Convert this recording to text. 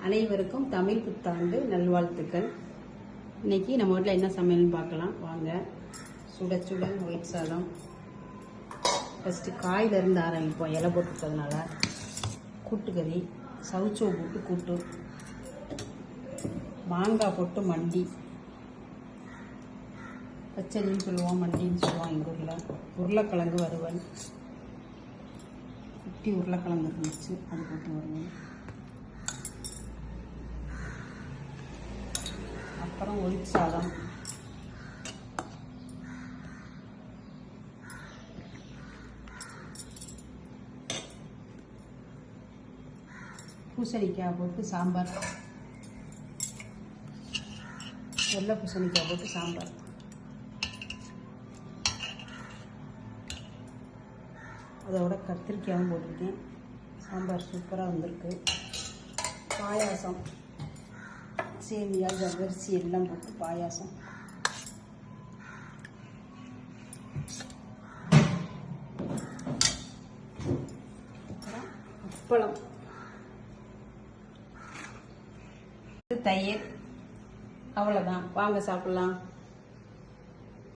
அனைவருக்கும் தமிழ் புத்தாண்டு நல்வாழ்த்துக்கள். இன்னைக்கு நம்ம வீட்டில் என்ன சமையல்னு பார்க்கலாம் வாங்க. சுட சுட ஒயிட் சாதம். ஃபஸ்ட்டு காயிலிருந்து ஆரம்பிப்போம். இலை போட்டுருக்கிறதுனால கூட்டுக்கறி, சவுச்சோ போட்டு கூட்டு, மாங்காய் போட்டு மண்டி, பச்சடின்னு சொல்லுவோம், மண்டின்னு சொல்லுவோம் எங்கள் ஊரில். உருளைக்கிழங்கு வறுவல், குட்டி உருளைக்கிழங்கு இருந்துச்சு, அது போட்டு வருவேன். அப்புறம் ஒயிட் சாதம், பூசணிக்காய் போட்டு சாம்பார், வெள்ளை பூசணிக்காய் போட்டு சாம்பார். அதோட கத்திரிக்காயும் போட்டிருக்கேன். சாம்பார் சூப்பராக வந்திருக்கு. பாயாசம், சேமியா, ஜவ்வரிசி எல்லாம் போட்டு பாயாசம். அப்பளம், தயிர். அவ்வளோதான், வாங்க சாப்பிடலாம்.